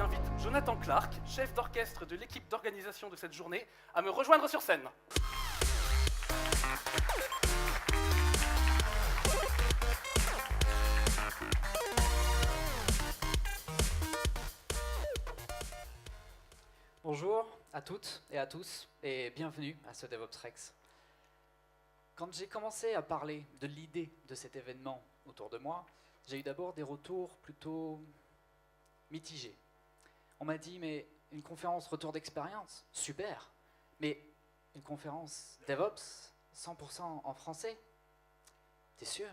j'invite Jonathan Clark, chef d'orchestre de l'équipe d'organisation de cette journée, à me rejoindre sur scène. Bonjour à toutes et à tous et bienvenue à ce DevOps Rex. Quand j'ai commencé à parler de l'idée de cet événement autour de moi, j'ai eu d'abord des retours plutôt mitigés. On m'a dit mais une conférence retour d'expérience, super, mais une conférence DevOps 100% en français, t'es sûr ?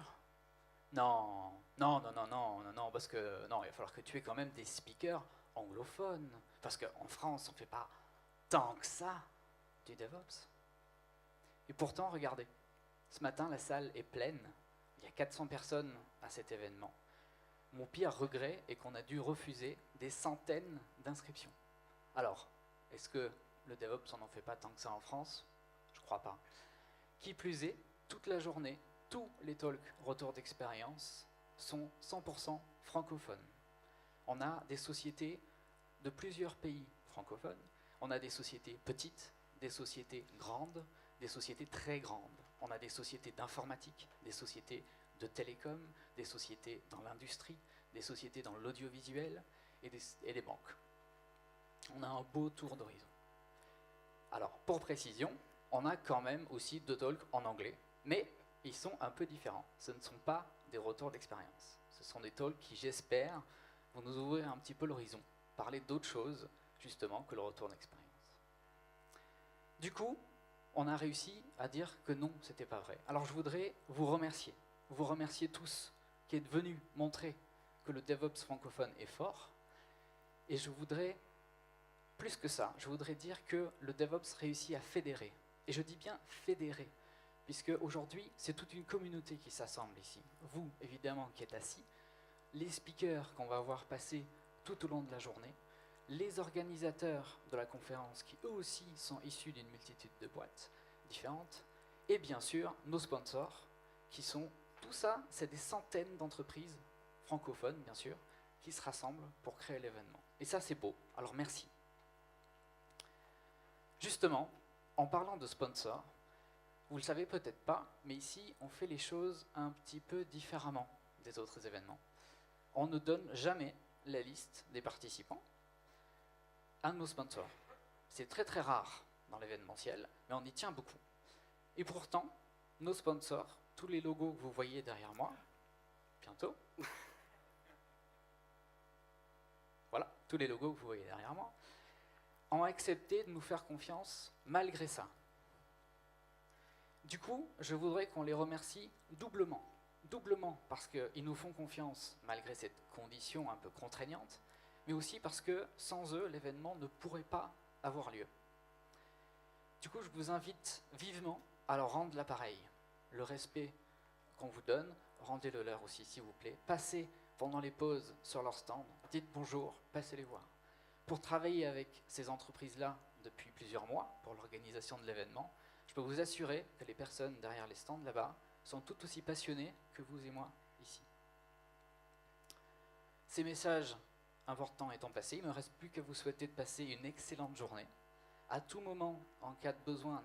Non, parce que non, il va falloir que tu aies quand même des speakers anglophones, parce qu'en France, on ne fait pas tant que ça du DevOps. Et pourtant, regardez, ce matin, la salle est pleine, il y a 400 personnes à cet événement. Mon pire regret est qu'on a dû refuser des centaines d'inscriptions. Alors, est-ce que le DevOps, on n'en fait pas tant que ça en France ? Je crois pas. Qui plus est, toute la journée, tous les talks retour d'expérience sont 100% francophones. On a des sociétés de plusieurs pays francophones. On a des sociétés petites, des sociétés grandes, des sociétés très grandes. On a des sociétés d'informatique, des sociétés de télécom, des sociétés dans l'industrie, des sociétés dans l'audiovisuel et des banques. On a un beau tour d'horizon. Alors, pour précision, on a quand même aussi 2 talks en anglais, mais ils sont un peu différents. Ce ne sont pas des retours d'expérience. Ce sont des talks qui, j'espère, vont nous ouvrir un petit peu l'horizon, parler d'autres choses, justement, que le retour d'expérience. Du coup, on a réussi à dire que non, c'était pas vrai. Alors je voudrais vous remercier tous qui êtes venus montrer que le DevOps francophone est fort. Et je voudrais, plus que ça, je voudrais dire que le DevOps réussit à fédérer. Et je dis bien fédérer, puisque aujourd'hui, c'est toute une communauté qui s'assemble ici. Vous, évidemment, qui êtes assis, les speakers qu'on va voir passer tout au long de la journée, les organisateurs de la conférence qui eux aussi sont issus d'une multitude de boîtes différentes, et bien sûr nos sponsors qui sont, tout ça, c'est des centaines d'entreprises francophones bien sûr, qui se rassemblent pour créer l'événement. Et ça c'est beau, alors merci. Justement, en parlant de sponsors, vous le savez peut-être pas, mais ici on fait les choses un petit peu différemment des autres événements. On ne donne jamais la liste des participants à nos sponsors. C'est très très rare dans l'événementiel, mais on y tient beaucoup. Et pourtant, nos sponsors, tous les logos que vous voyez derrière moi, bientôt, voilà, tous les logos que vous voyez derrière moi, ont accepté de nous faire confiance malgré ça. Du coup, je voudrais qu'on les remercie doublement. Doublement parce qu'ils nous font confiance malgré cette condition un peu contraignante, mais aussi parce que sans eux, l'événement ne pourrait pas avoir lieu. Du coup, je vous invite vivement à leur rendre l'appareil. Le respect qu'on vous donne, rendez-le leur aussi, s'il vous plaît. Passez pendant les pauses sur leur stand, dites bonjour, passez les voir. Pour travailler avec ces entreprises-là depuis plusieurs mois, pour l'organisation de l'événement, je peux vous assurer que les personnes derrière les stands là-bas sont tout aussi passionnées que vous et moi ici. Ces messages importants étant passés, il ne me reste plus qu'à vous souhaiter de passer une excellente journée. À tout moment, en cas de besoin,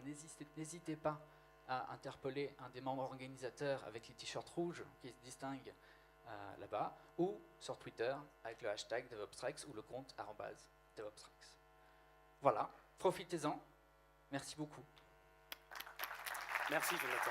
n'hésitez pas à interpeller un des membres organisateurs avec les t-shirts rouges qui se distinguent là-bas, ou sur Twitter avec le hashtag DevOpsRex ou le compte @DevOpsRex. Voilà, profitez-en. Merci beaucoup. Merci Jonathan.